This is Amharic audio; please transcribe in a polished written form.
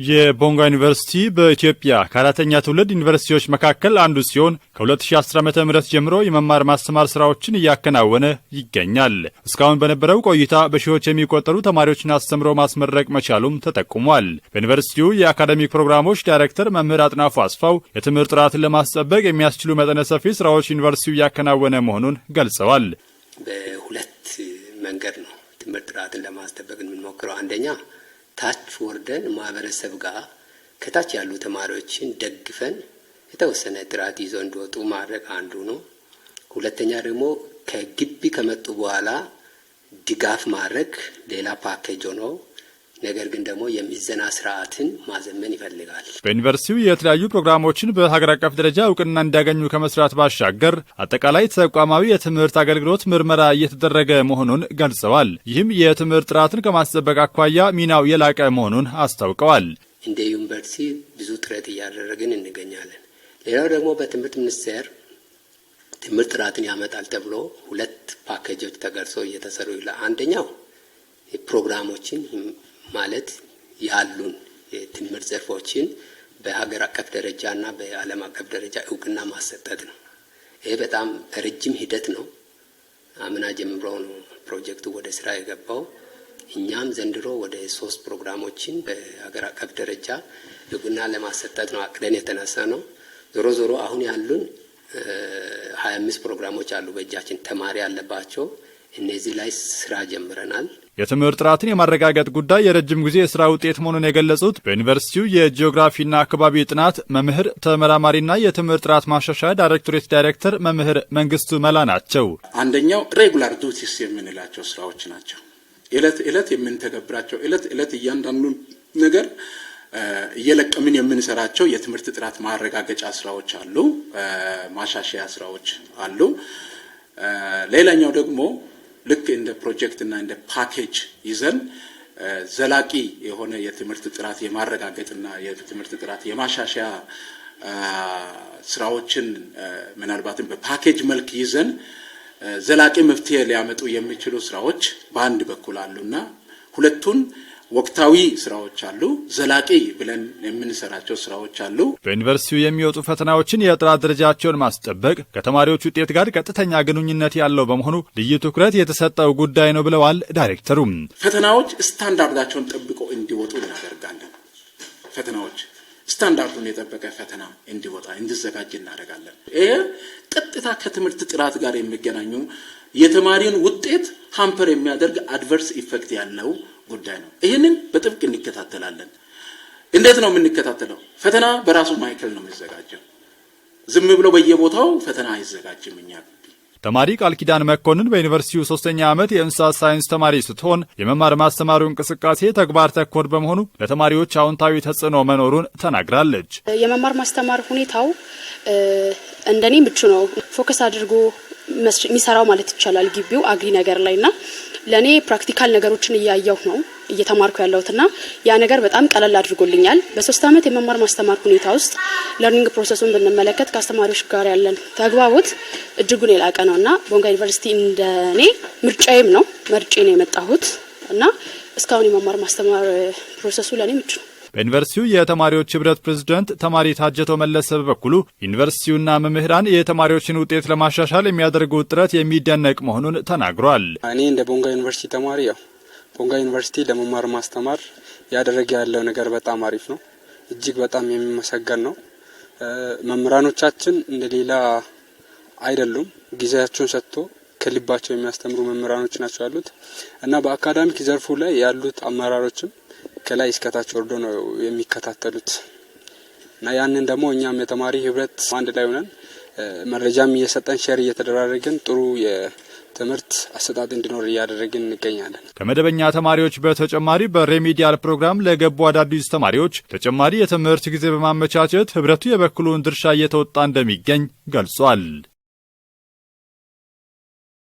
የቦንጋ ዩኒቨርሲቲ በኢትዮጵያ ከአራተኛ ትውልድ ዩኒቨርሲቲዎች መካከል አንዱ ሲሆን ከ2010 ዓ.ም ጀምሮ የመማር ማስተማር ስራዎችን እያከናወነ ይገኛል። እስካሁን በነበረው ቆይታ በሺዎች የሚቆጠሩ ተማሪዎችን አስተምሮ ማስመረቅ መቻሉም ተጠቁሟል። በዩኒቨርሲቲው የአካዳሚክ ፕሮግራሞች ዳይሬክተር መምህር አጥናፉ አስፋው የትምህርት ጥራትን ለማስጠበቅ የሚያስችሉ መጠነ ሰፊ ስራዎች ዩኒቨርሲቲው እያከናወነ መሆኑን ገልጸዋል። በሁለት መንገድ ነው ትምህርት ጥራትን ለማስጠበቅ የምንሞክረው። አንደኛ ታች ወርደን ማህበረሰብ ጋር ከታች ያሉ ተማሪዎችን ደግፈን የተወሰነ ጥራት ይዘው እንዲወጡ ማድረግ አንዱ ነው። ሁለተኛ ደግሞ ከግቢ ከመጡ በኋላ ድጋፍ ማድረግ ሌላ ፓኬጅ ነው። ነገር ግን ደግሞ የሚዘና ስርዓትን ማዘመን ይፈልጋል። በዩኒቨርሲቲው የተለያዩ ፕሮግራሞችን በሀገር አቀፍ ደረጃ እውቅና እንዲያገኙ ከመስራት ባሻገር አጠቃላይ ተቋማዊ የትምህርት አገልግሎት ምርመራ እየተደረገ መሆኑን ገልጸዋል። ይህም የትምህርት ጥራትን ከማስጠበቅ አኳያ ሚናው የላቀ መሆኑን አስታውቀዋል። እንደ ዩኒቨርሲቲ ብዙ ጥረት እያደረግን እንገኛለን። ሌላው ደግሞ በትምህርት ሚኒስቴር ትምህርት ጥራትን ያመጣል ተብሎ ሁለት ፓኬጆች ተቀርጾ እየተሰሩ ይላል። አንደኛው ፕሮግራሞችን ማለት ያሉን የትምህርት ዘርፎችን በሀገር አቀፍ ደረጃና በዓለም አቀፍ ደረጃ እውቅና ማሰጠት ነው። ይሄ በጣም ረጅም ሂደት ነው። አምና ጀምሮ ነው ፕሮጀክቱ ወደ ስራ የገባው። እኛም ዘንድሮ ወደ 3 ፕሮግራሞችን በሀገር አቀፍ ደረጃ እውቅና ለማሰጠት ነው አቅደን የተነሳ ነው። ዞሮ አሁን ያሉን 25 ፕሮግራሞች አሉ በእጃችን ተማሪ ያለባቸው። እነዚህ ላይ ስራ ጀምረናል። የትምህርት ጥራትን የማረጋገጥ ጉዳይ የረጅም ጊዜ የስራ ውጤት መሆኑን የገለጹት በዩኒቨርሲቲው የጂኦግራፊና አካባቢ ጥናት መምህር ተመራማሪና የትምህርት ጥራት ማሻሻያ ዳይሬክቶሬት ዳይሬክተር መምህር መንግስቱ መላ ናቸው። አንደኛው ሬጉላር ዱቲስ የምንላቸው ስራዎች ናቸው። እለት የምንተገብራቸው እለት እያንዳንዱን ነገር እየለቀምን የምንሰራቸው የትምህርት ጥራት ማረጋገጫ ስራዎች አሉ፣ ማሻሻያ ስራዎች አሉ። ሌላኛው ደግሞ ልክ እንደ ፕሮጀክት እና እንደ ፓኬጅ ይዘን ዘላቂ የሆነ የትምህርት ጥራት የማረጋገጥና የትምህርት ጥራት የማሻሻያ ስራዎችን ምናልባትም በፓኬጅ መልክ ይዘን ዘላቂ መፍትሄ ሊያመጡ የሚችሉ ስራዎች በአንድ በኩል አሉና ሁለቱን ወቅታዊ ስራዎች አሉ፣ ዘላቂ ብለን የምንሰራቸው ስራዎች አሉ። በዩኒቨርሲቲው የሚወጡ ፈተናዎችን የጥራት ደረጃቸውን ማስጠበቅ ከተማሪዎች ውጤት ጋር ቀጥተኛ ግንኙነት ያለው በመሆኑ ልዩ ትኩረት የተሰጠው ጉዳይ ነው ብለዋል ዳይሬክተሩም። ፈተናዎች ስታንዳርዳቸውን ጠብቀው እንዲወጡ እናደርጋለን። ፈተናዎች ስታንዳርዱን የጠበቀ ፈተና እንዲዘጋጅ እናደርጋለን። ይሄ ቀጥታ ከትምህርት ጥራት ጋር የሚገናኙ የተማሪውን ውጤት ሃምፐር የሚያደርግ አድቨርስ ኢፌክት ያለው ጉዳይ ነው። ይሄንን በጥብቅ እንከታተላለን። እንዴት ነው የምንከታተለው? ፈተና በራሱ ማዕከል ነው የሚዘጋጀው። ዝም ብሎ በየቦታው ፈተና አይዘጋጅም። እኛ ተማሪ ቃል ኪዳን መኮንን በዩኒቨርሲቲው 3ኛ ዓመት የእንስሳት ሳይንስ ተማሪ ስትሆን የመማር ማስተማሩ እንቅስቃሴ ተግባር ተኮር በመሆኑ ለተማሪዎች አዎንታዊ ተጽዕኖ መኖሩን ተናግራለች። የመማር ማስተማር ሁኔታው እንደኔ ምቹ ነው። ፎከስ አድርጎ የሚሰራው ማለት ይቻላል ግቢው አግሪ ነገር ላይና ለኔ ፕራክቲካል ነገሮችን እያየሁ ነው እየተማርኩ ያለሁትና ያ ነገር በጣም ቀለል አድርጎልኛል። በ3 ዓመት የመማር ማስተማር ሁኔታ ውስጥ ለርኒንግ ፕሮሰሱን ብንመለከት ከአስተማሪዎች ጋር ያለን ተግባቦት እጅጉን የላቀ ነውና ቦንጋ ዩኒቨርሲቲ እንደኔ ምርጫዬም ነው መርጬ ነው የመጣሁት እና እስካሁን የመማር ማስተማር ፕሮሰሱ ለኔ ምቹ ነው። በዩኒቨርሲቲው የተማሪዎች ህብረት ፕሬዝዳንት ተማሪ ታጀተው መለሰ በበኩሉ ዩኒቨርሲቲውና መምህራን የተማሪዎችን ውጤት ለማሻሻል የሚያደርጉት ጥረት የሚደነቅ መሆኑን ተናግሯል። እኔ እንደ ቦንጋ ዩኒቨርሲቲ ተማሪ ቦንጋ ዩኒቨርሲቲ ለመማር ማስተማር ያደረገ ያለው ነገር በጣም አሪፍ ነው። እጅግ በጣም የሚመሰገን ነው። መምህራኖቻችን እንደሌላ አይደሉም። ጊዜያቸውን ሰጥቶ ከልባቸው የሚያስተምሩ መምህራኖች ናቸው ያሉት እና በአካዳሚክ ዘርፉ ላይ ያሉት አመራሮችም ከላይ እስከታች ወርዶ ነው የሚከታተሉት እና ያንን ደግሞ እኛም የተማሪ ህብረት አንድ ላይ ሆነን መረጃም እየሰጠን ሼር እየተደራረግን ጥሩ የትምህርት አሰጣጥ እንዲኖር እያደረግን እንገኛለን። ከመደበኛ ተማሪዎች በተጨማሪ በሬሚዲያል ፕሮግራም ለገቡ አዳዲስ ተማሪዎች ተጨማሪ የትምህርት ጊዜ በማመቻቸት ህብረቱ የበኩሉን ድርሻ እየተወጣ እንደሚገኝ ገልጿል።